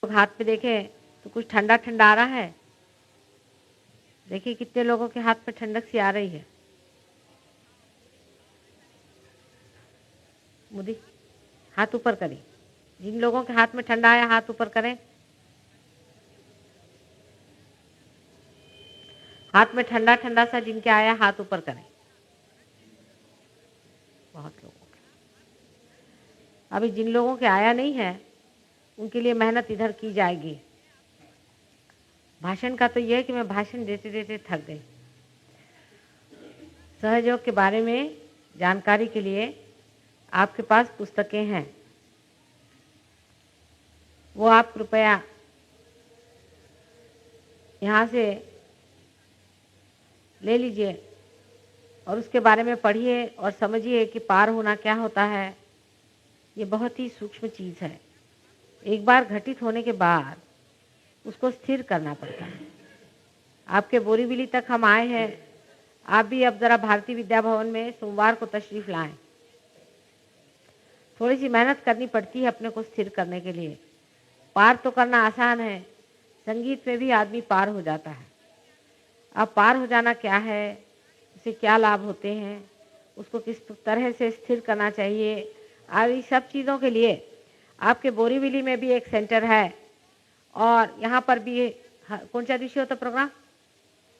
लोग हाथ पे देखें तो कुछ ठंडा ठंडा आ रहा है। देखिए कितने लोगों के हाथ पे ठंडक सी आ रही है। मोदी हाथ ऊपर करें, जिन लोगों के हाथ में ठंडा आया हाथ ऊपर करें। हाथ में ठंडा ठंडा सा जिनके आया हाथ ऊपर करें। बहुत लोगों के। अभी जिन लोगों के आया नहीं है उनके लिए मेहनत इधर की जाएगी। भाषण का तो ये है कि मैं भाषण देते देते थक गई। सहयोग के बारे में जानकारी के लिए आपके पास पुस्तकें हैं, वो आप कृपया यहाँ से ले लीजिए और उसके बारे में पढ़िए और समझिए कि पार होना क्या होता है। ये बहुत ही सूक्ष्म चीज़ है। एक बार घटित होने के बाद उसको स्थिर करना पड़ता है। आपके बोरीवली तक हम आए हैं, आप भी अब ज़रा भारतीय विद्या भवन में सोमवार को तशरीफ़ लाएं। थोड़ी सी मेहनत करनी पड़ती है अपने को स्थिर करने के लिए। पार तो करना आसान है, संगीत में भी आदमी पार हो जाता है। अब पार हो जाना क्या है, उससे क्या लाभ होते हैं, उसको किस तरह से स्थिर करना चाहिए, आदि सब चीज़ों के लिए आपके बोरीवली में भी एक सेंटर है और यहाँ पर भी। कोणत्या दिवशी होता प्रोग्राम?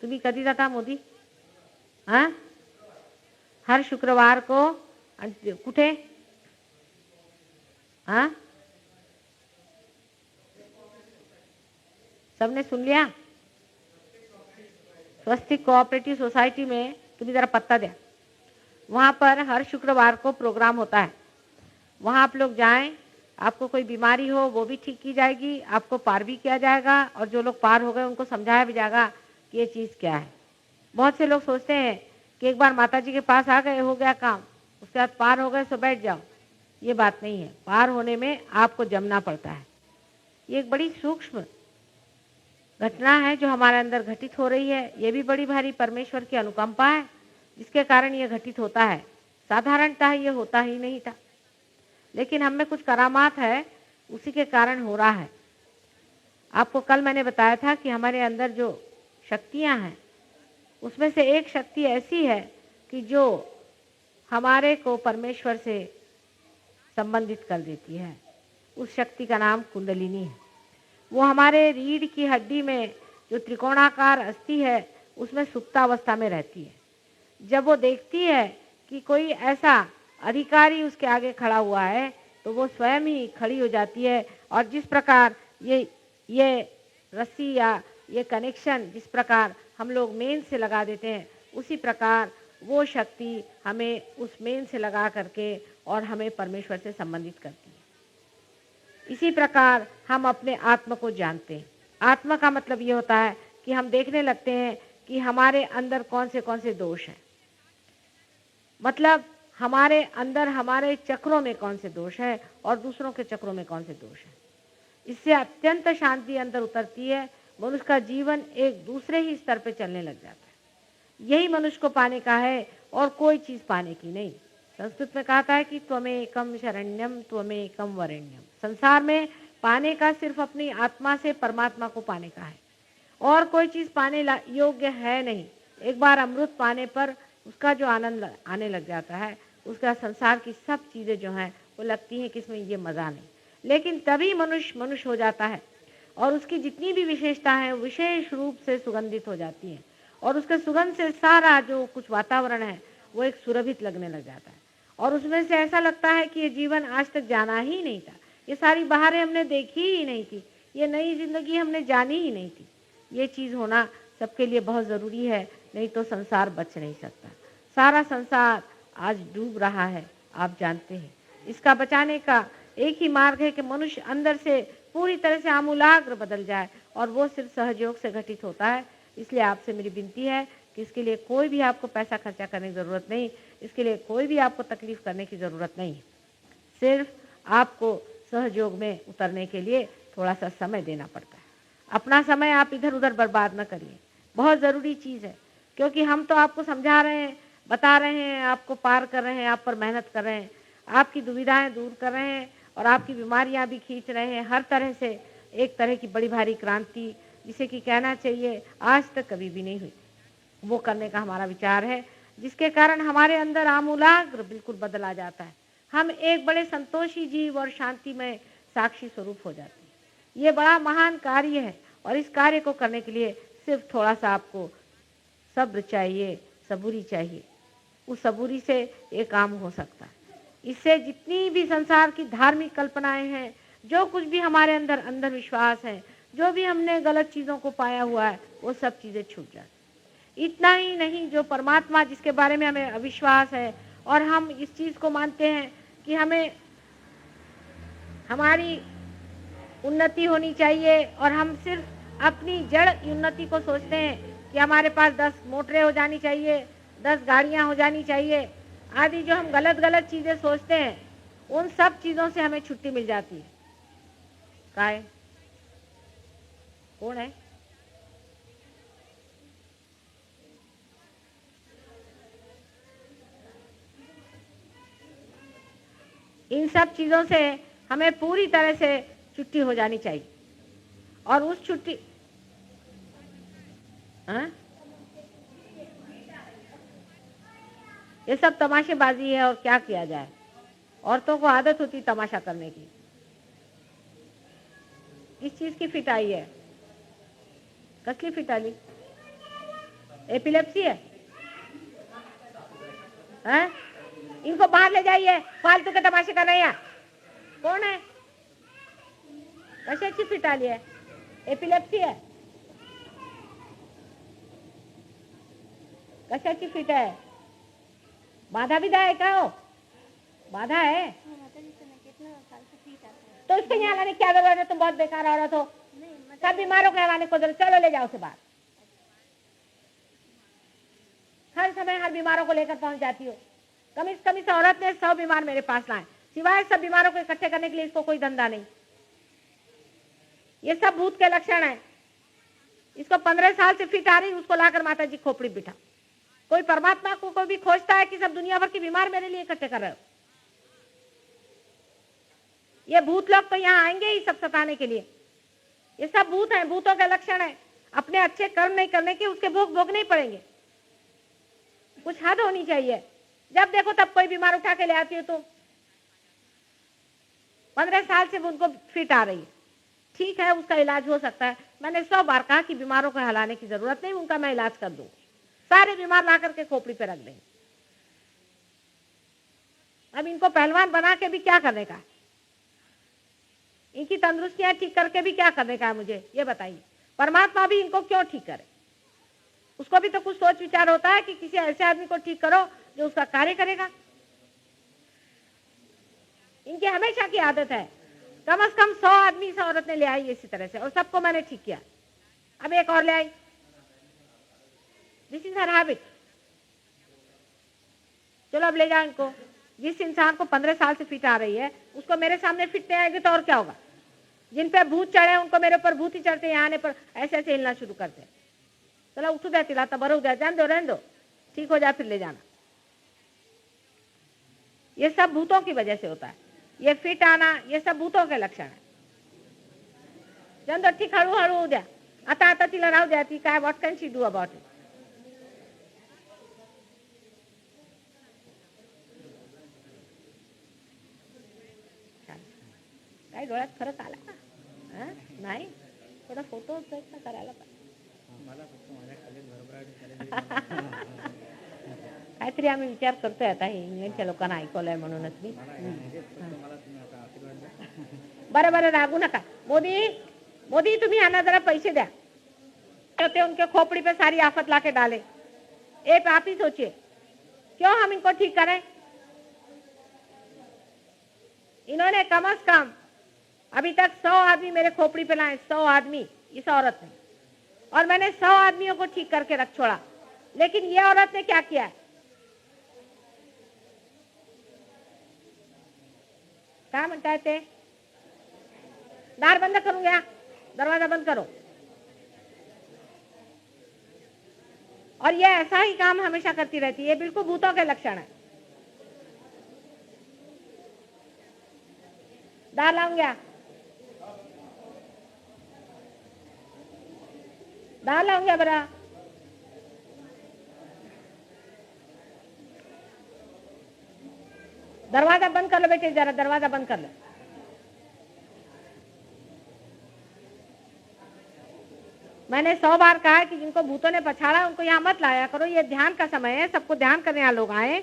तुम्ही कधी जाता मोदी? हाँ, हर शुक्रवार को। कुठे? हाँ, सबने सुन लिया? स्वस्तिक कोऑपरेटिव सोसाइटी में तुम्हें ज़रा पत्ता दिया। वहाँ पर हर शुक्रवार को प्रोग्राम होता है। वहाँ आप लोग जाएं, आपको कोई बीमारी हो वो भी ठीक की जाएगी, आपको पार भी किया जाएगा और जो लोग पार हो गए उनको समझाया भी जाएगा कि ये चीज़ क्या है। बहुत से लोग सोचते हैं कि एक बार माता जी के पास आ गए हो गया काम, उसके बाद पार हो गए सो बैठ जाओ। ये बात नहीं है। पार होने में आपको जमना पड़ता है। ये एक बड़ी सूक्ष्म घटना है जो हमारे अंदर घटित हो रही है। ये भी बड़ी भारी परमेश्वर की अनुकंपा है जिसके कारण ये घटित होता है। साधारणतः ये होता ही नहीं था, लेकिन हम में कुछ करामात है, उसी के कारण हो रहा है। आपको कल मैंने बताया था कि हमारे अंदर जो शक्तियां हैं उसमें से एक शक्ति ऐसी है कि जो हमारे को परमेश्वर से संबंधित कर देती है। उस शक्ति का नाम कुंडलिनी है। वो हमारे रीढ़ की हड्डी में जो त्रिकोणाकार अस्थि है उसमें सुप्तावस्था में रहती है। जब वो देखती है कि कोई ऐसा अधिकारी उसके आगे खड़ा हुआ है तो वो स्वयं ही खड़ी हो जाती है। और जिस प्रकार ये रस्सी या ये कनेक्शन जिस प्रकार हम लोग मेन से लगा देते हैं, उसी प्रकार वो शक्ति हमें उस मेन से लगा करके और हमें परमेश्वर से संबंधित करती है। इसी प्रकार हम अपने आत्मा को जानते हैं। आत्मा का मतलब ये होता है कि हम देखने लगते हैं कि हमारे अंदर कौन से दोष हैं। मतलब हमारे अंदर हमारे चक्रों में कौन से दोष है और दूसरों के चक्रों में कौन से दोष है। इससे अत्यंत शांति अंदर उतरती है। मनुष्य का जीवन एक दूसरे ही स्तर पे चलने लग जाता है। यही मनुष्य को पाने का है और कोई चीज़ पाने की नहीं। संस्कृत में कहा है कि त्वमेकम शरण्यम त्वमेकम वरेण्यम। संसार में पाने का सिर्फ अपनी आत्मा से परमात्मा को पाने का है और कोई चीज़ पाने योग्य है नहीं। एक बार अमृत पाने पर उसका जो आनंद आने लग जाता है, उसका संसार की सब चीज़ें जो हैं वो लगती हैं कि इसमें ये मज़ा नहीं। लेकिन तभी मनुष्य मनुष्य हो जाता है और उसकी जितनी भी विशेषता है विशेष रूप से सुगंधित हो जाती हैं और उसके सुगंध से सारा जो कुछ वातावरण है वो एक सुरभित लगने लग जाता है और उसमें से ऐसा लगता है कि ये जीवन आज तक जाना ही नहीं था, ये सारी बहारें हमने देखी ही नहीं थी, ये नई जिंदगी हमने जानी ही नहीं थी। ये चीज़ होना सबके लिए बहुत ज़रूरी है, नहीं तो संसार बच नहीं सकता। सारा संसार आज डूब रहा है, आप जानते हैं। इसका बचाने का एक ही मार्ग है कि मनुष्य अंदर से पूरी तरह से आमूलाग्र बदल जाए और वो सिर्फ सहयोग से घटित होता है। इसलिए आपसे मेरी विनती है कि इसके लिए कोई भी आपको पैसा खर्चा करने की ज़रूरत नहीं, इसके लिए कोई भी आपको तकलीफ़ करने की ज़रूरत नहीं। सिर्फ आपको सहयोग में उतरने के लिए थोड़ा सा समय देना पड़ता है। अपना समय आप इधर उधर बर्बाद न करिए, बहुत ज़रूरी चीज़ है। क्योंकि हम तो आपको समझा रहे हैं, बता रहे हैं, आपको पार कर रहे हैं, आप पर मेहनत कर रहे हैं, आपकी दुविधाएं दूर कर रहे हैं और आपकी बीमारियां भी खींच रहे हैं हर तरह से। एक तरह की बड़ी भारी क्रांति, जिसे कि कहना चाहिए आज तक कभी भी नहीं हुई, वो करने का हमारा विचार है, जिसके कारण हमारे अंदर आमूलाग्र बिल्कुल बदल आ जाता है। हम एक बड़े संतोषी जीव और शांतिमय साक्षी स्वरूप हो जाते हैं। ये बड़ा महान कार्य है और इस कार्य को करने के लिए सिर्फ थोड़ा सा आपको सब्र चाहिए, सबूरी चाहिए। उस सबूरी से ये काम हो सकता है। इससे जितनी भी संसार की धार्मिक कल्पनाएं हैं, जो कुछ भी हमारे अंदर अंधविश्वास है, जो भी हमने गलत चीज़ों को पाया हुआ है, वो सब चीज़ें छूट जाती। इतना ही नहीं, जो परमात्मा जिसके बारे में हमें अविश्वास है और हम इस चीज़ को मानते हैं कि हमें हमारी उन्नति होनी चाहिए और हम सिर्फ अपनी जड़ उन्नति को सोचते हैं कि हमारे पास 10 मोटरें हो जानी चाहिए, 10 गाड़ियां हो जानी चाहिए आदि, जो हम गलत गलत चीज़ें सोचते हैं, उन सब चीज़ों से हमें छुट्टी मिल जाती है। काय कौन है? इन सब चीज़ों से हमें पूरी तरह से छुट्टी हो जानी चाहिए। और उस छुट्टी ये सब तमाशेबाजी है और क्या किया जाए। औरतों को आदत होती तमाशा करने की। किस चीज की फिट आई है? कसली फिट आली? एपिलेप्सी है? हैं? इनको बाहर ले जाइए, फालतू के तमाशे कर रहे हैं। कौन है? कशाची फिट आली है? एपिलेप्सी है? कशाची फिट है? बाधा विधा है क्या? हो बाधा है तो इसको यहाँ लाने क्या जरूरत है? तुम बहुत बेकार औरत हो। सब बीमारों को हवाने को जरूरत, चलो ले जाओ उसे बाहर। हर समय हर बीमारों को लेकर पहुंच जाती हो। कम इस औरत ने 100 बीमार मेरे पास लाए, सिवाय सब बीमारों को इकट्ठे करने के लिए इसको कोई धंधा नहीं। ये सब भूत के लक्षण है। इसको 15 साल से फिट आ रही, उसको लाकर माता जी खोपड़ी बिठा। कोई परमात्मा को भी खोजता है कि सब दुनिया भर के बीमार मेरे लिए इकट्ठे कर रहे हो? ये भूत लोग तो यहाँ आएंगे ही सब सताने के लिए। ये सब भूत हैं, भूतों के लक्षण है। अपने अच्छे कर्म नहीं करने के उसके भोग भोगने ही पड़ेंगे। कुछ हद होनी चाहिए। जब देखो तब कोई बीमार उठा के ले आती हो। तो 15 साल से उनको फिट आ रही है, ठीक है, उसका इलाज हो सकता है। मैंने 100 बार कहा कि बीमारों को हिलाने की जरूरत नहीं, उनका मैं इलाज कर दूं। सारे बीमार ला करके खोपड़ी पे रख देंगे। अब इनको पहलवान बना के भी क्या करने का? इनकी तंदुरुस्तियां ठीक करके भी क्या करने का है? मुझे ये बताइए। परमात्मा भी इनको क्यों ठीक करे? उसको भी तो कुछ सोच विचार होता है कि किसी ऐसे आदमी को ठीक करो जो उसका कार्य करेगा। इनकी हमेशा की आदत है, कम से कम 100 आदमी 100 औरत ने ले आई इसी तरह से, और सबको मैंने ठीक किया। अब एक और ले आई। This is her habit. चलो अब ले जाओ इनको। जिस इंसान को 15 साल से फिट आ रही है, उसको मेरे सामने फिट नहीं आएगी तो और क्या होगा? जिन पे भूत चढ़े उनको मेरे ऊपर भूत ही चढ़ते हैं, आने पर ऐसे ऐसे हिलना शुरू करते हैं। चलो उठ दे, तिलाता बरो दे, जान दो, रहने दो, ठीक हो जाए फिर ले जाना। ये सब भूतों की वजह से होता है। ये फिट आना ये सब भूतों के लक्षण है। जान दो, ठीक, हळू हळू द्या। आता आता तिला राहू द्या, ती काय, what can she do about it? काय डोळ्यात फरक आला का? नाही, थोडा फोटो प्रयत्न करायला पाहिजे। काहीतरी आम्ही विचार करतोय आता, हे इंग्लंडच्या लोकांना ऐकवलंय म्हणूनच मी। बरं बरं, रागू नका। मोदी मोदी, तुम्ही आना, जरा पैसे द्या। तो उनके खोपड़ी पे सारी आफत लाके डाले। एक आप ही सोचिए, क्यों हम इनको ठीक करें? इन्होंने कम से कम अभी तक 100 आदमी मेरे खोपड़ी पे लाए, 100 आदमी इस औरत ने, और मैंने 100 आदमियों को ठीक करके रख छोड़ा। लेकिन ये औरत ने क्या किया? क्या म्हणताय ते? दार बंद करून घ्या, दरवाजा बंद करो। और ये ऐसा ही काम हमेशा करती रहती है। ये बिल्कुल भूतों के लक्षण है। दार लाऊं गया। डाला होंगे बरा। दरवाजा बंद कर लो बेटे, जरा दरवाजा बंद कर लो। मैंने 100 बार कहा है कि जिनको भूतों ने पछाड़ा उनको यहाँ मत लाया करो, ये ध्यान का समय है, सबको ध्यान करने यहाँ लोग आए,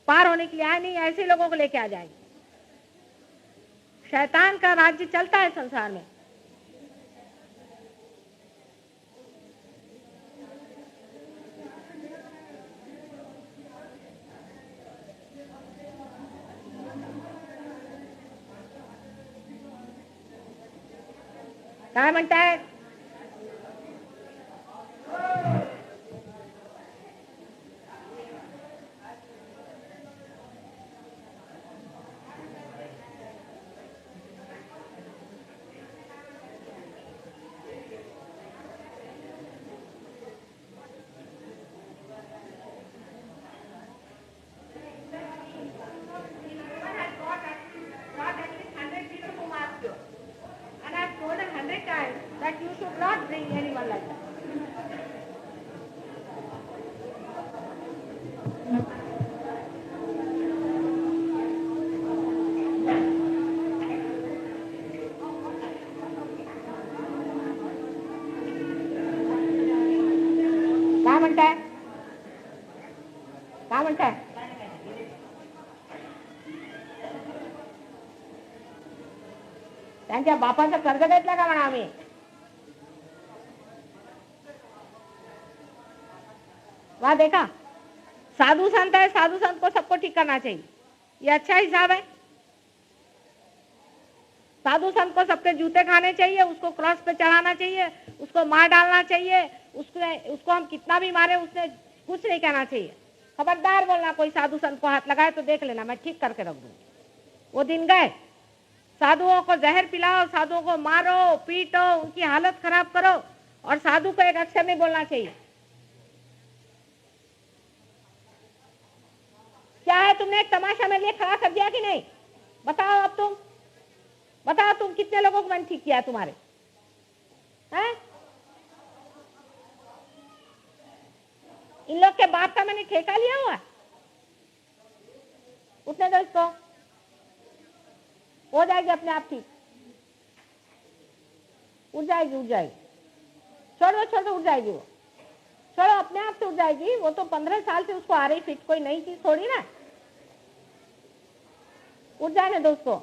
पार होने के लिए आए नहीं, ऐसे लोगों को लेके आ जाएंगे। शैतान का राज्य चलता है संसार में। काय म्हणताय? That you should not bring anyone like that. काय म्हणताय? काय म्हणताय? त्यांच्या बापाचं कर्ज घेतलं का म्हणा आम्ही? वहां देखा, साधु संत है, साधु संत को सबको ठीक करना चाहिए, ये अच्छा हिसाब है। साधु संत को सबके जूते खाने चाहिए, उसको क्रॉस पे चढ़ाना चाहिए, उसको मार डालना चाहिए, उसको हम कितना भी मारे उसने कुछ नहीं कहना चाहिए। खबरदार बोलना कोई साधु संत को हाथ लगाए तो देख लेना, मैं ठीक करके रख दूंगी। वो दिन गए। साधुओं को जहर पिलाओ, साधुओं को मारो, पीटो, उनकी हालत खराब करो, और साधु को एक अक्षर नहीं बोलना चाहिए। क्या है, तुमने एक तमाशा मेरे लिए खड़ा कर दिया कि नहीं? बताओ अब तुम, बताओ तुम कितने लोगों को मैंने ठीक किया तुम्हारे? हैं? इन लोग के बाप का मैंने ठेका लिया हुआ है। उठने दो इसको, हो जाएगी अपने आप ठीक, उठ जाएगी, उठ जाएगी। छोड़ो छोड़ो, उठ जाएगी वो, छोड़ो अपने आप से उठ जाएगी। वो तो 15 साल से उसको आ रही फिट, कोई नई चीज थोड़ी ना। उठ जाने दो उसको।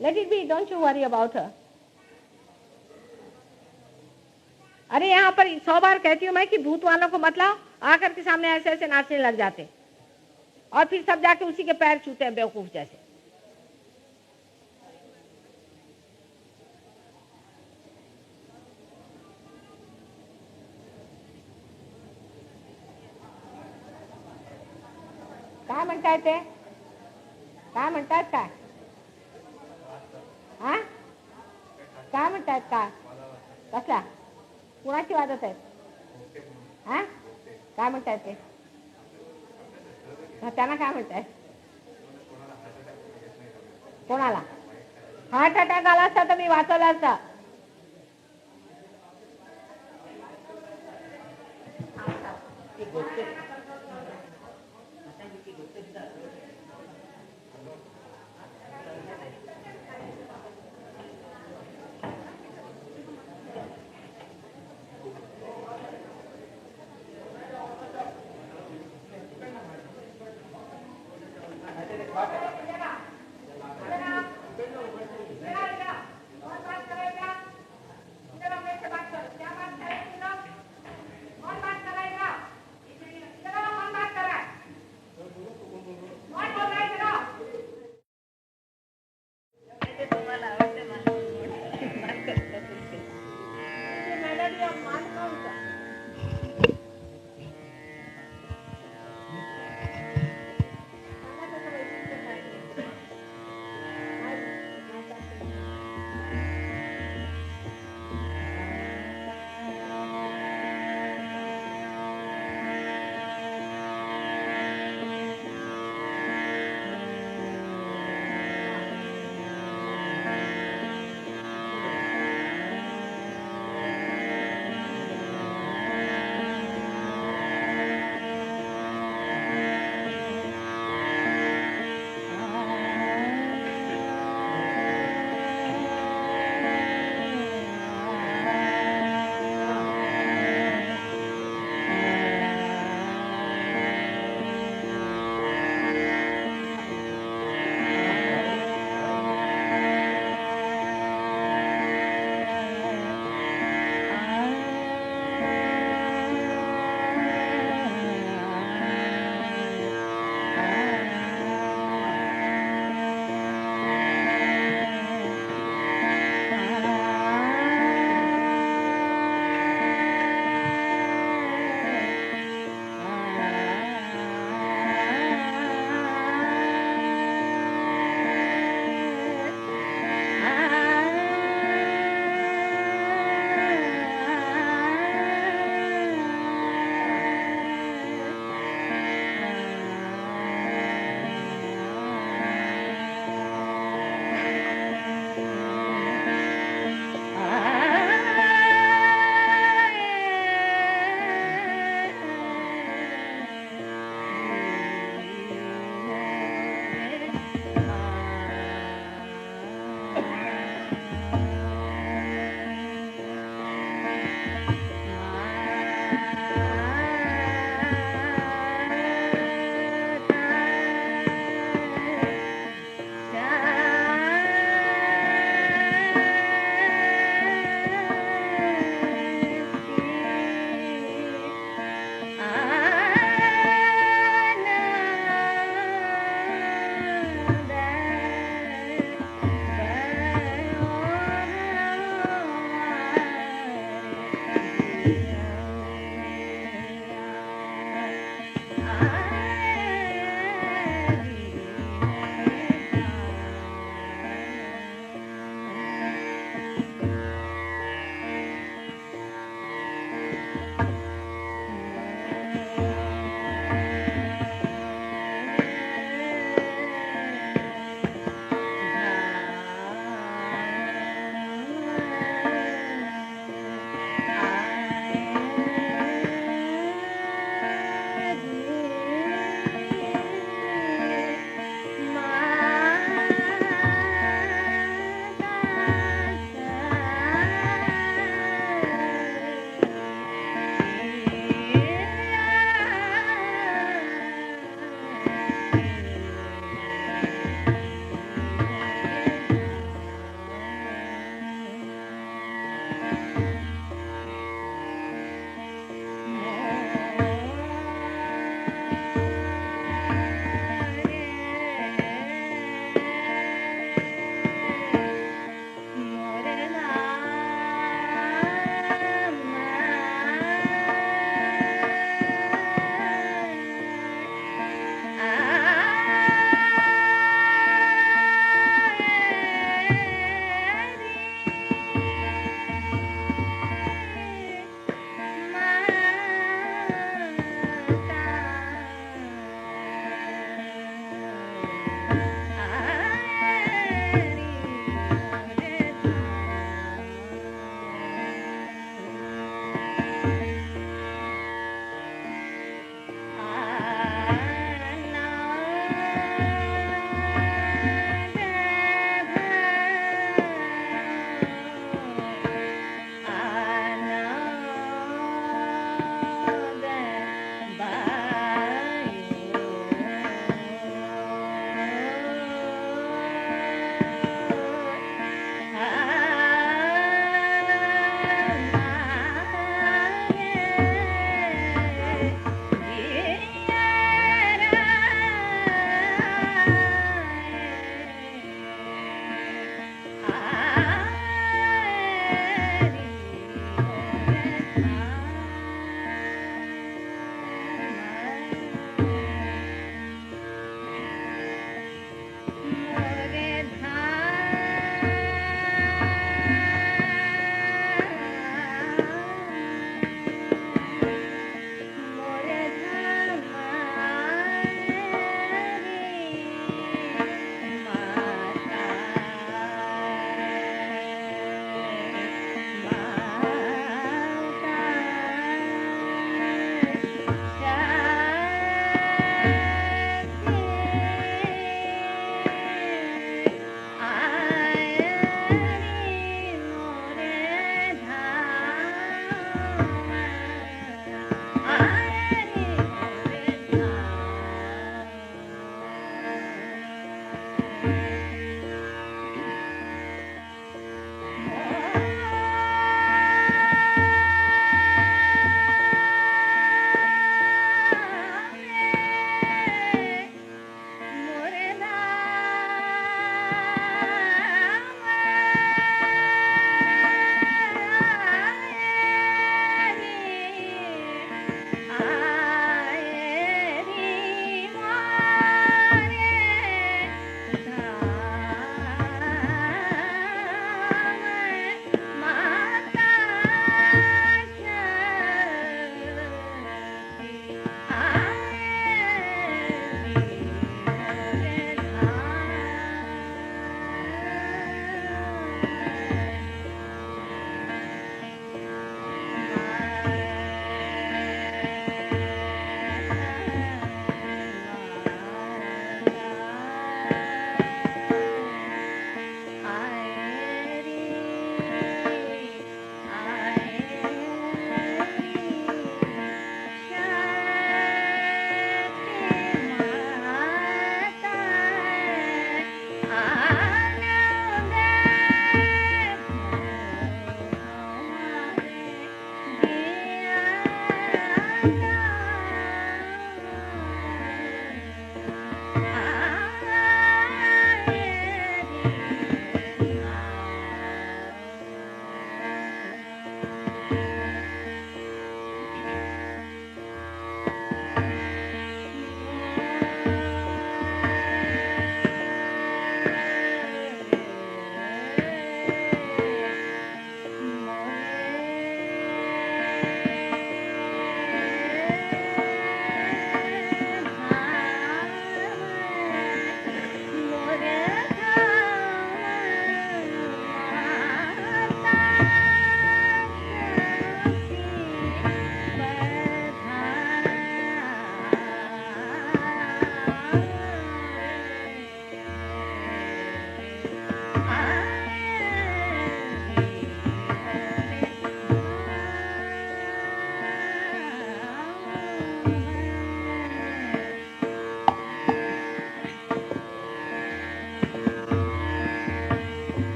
Let it be, don't you worry about her. अरे यहाँ पर 100 बार कहती हूँ मैं कि भूत वालों को मत लाओ, आकर के सामने ऐसे ऐसे नाचने लग जाते, और फिर सब जाके उसी के पैर छूते हैं बेवकूफ जैसे। काय म्हणताय ते? काय म्हणतायत काय? हा? काय म्हणतायत काय? कसला? कुणाची वादत आहे? हा? काय म्हणतायत ते? त्यांना काय म्हणताय? कोणाला हार्ट अटॅक आला असता तर मी वाचवला असता।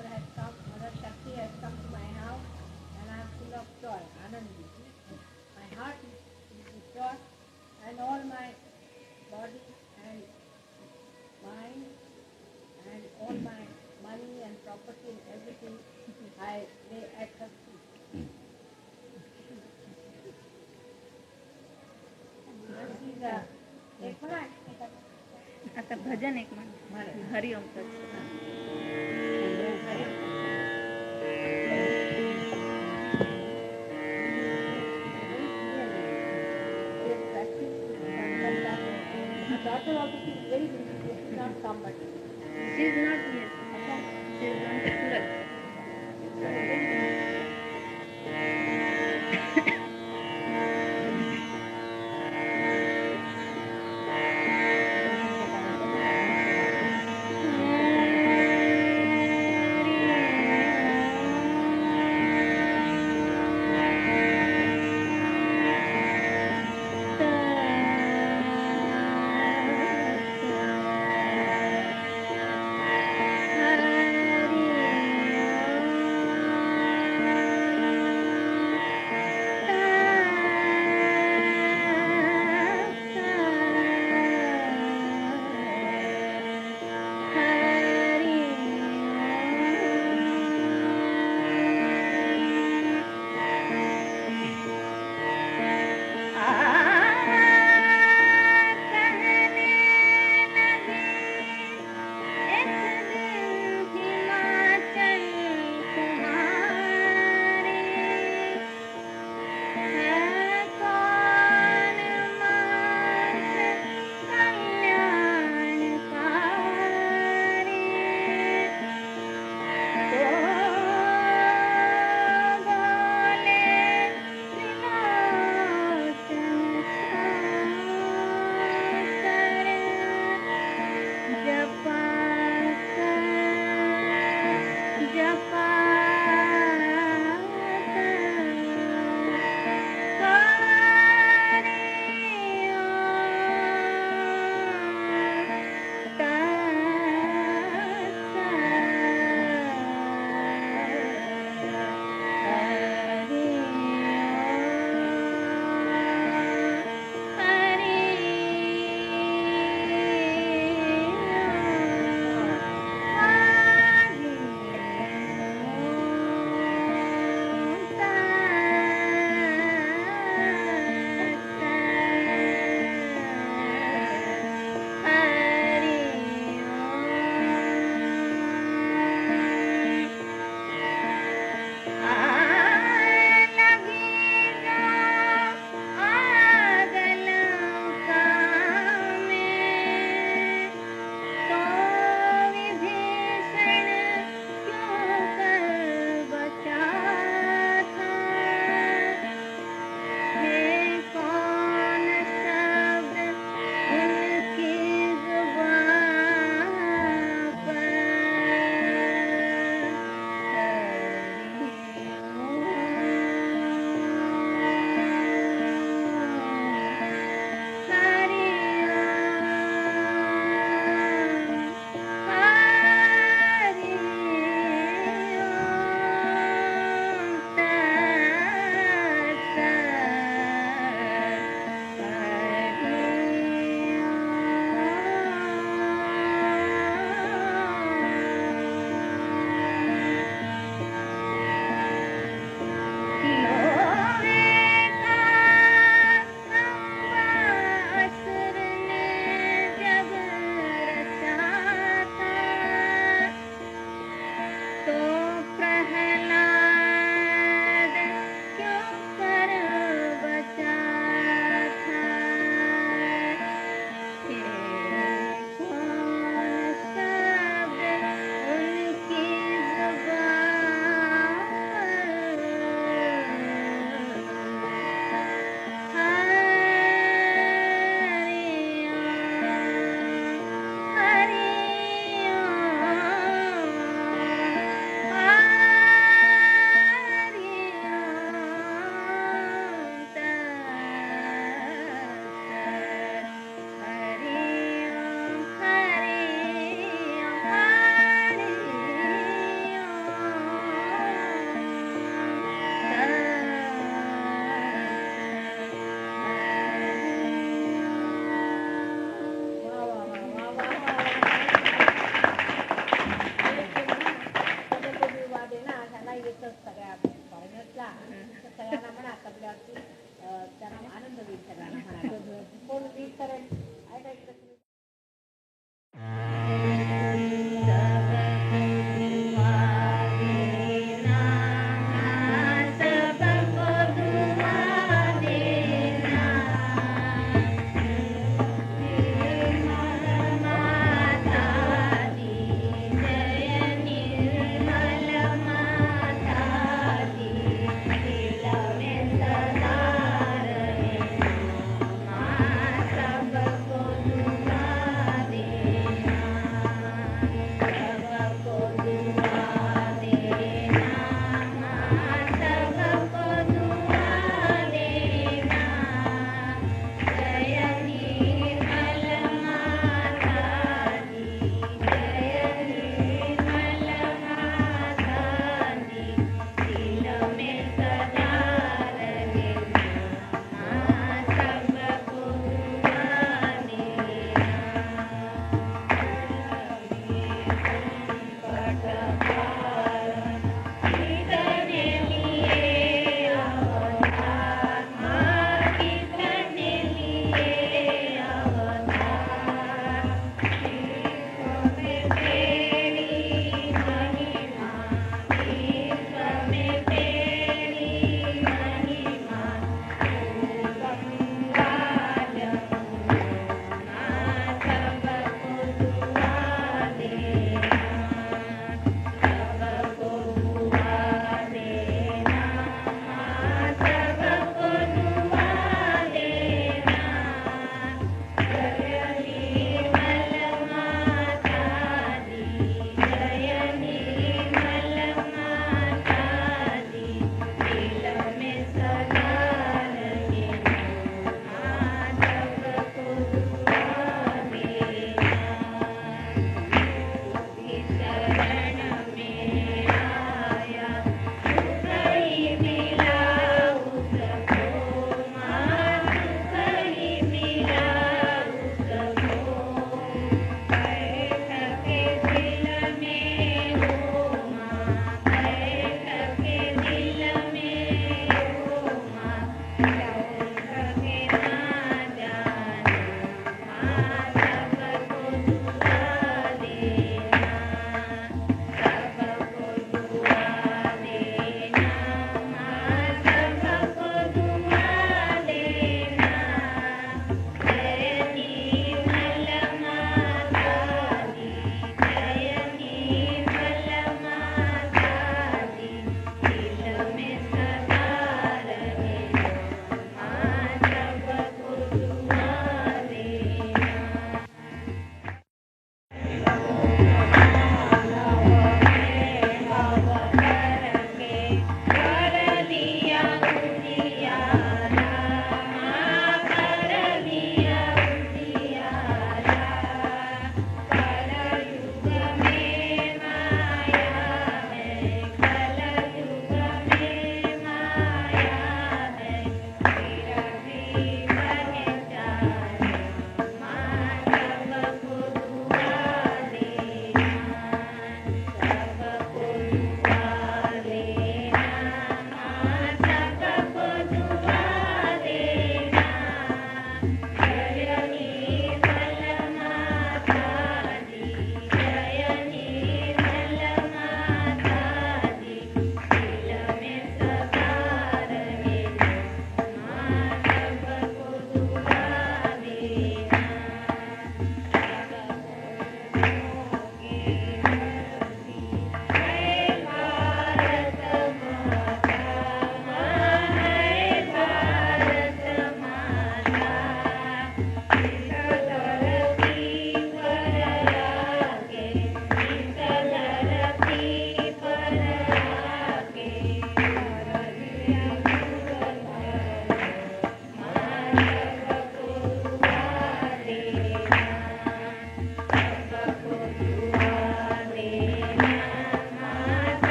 Mother Shakti has come to my house, and I am full of joy, Anandi. My heart is with joy, and all my body and mind and all my money and property and everything I lay at her feet. आता भजन एक म्हण Hariom Daughter also feels very busy. She is not come, but she is not here. She is going to Surat.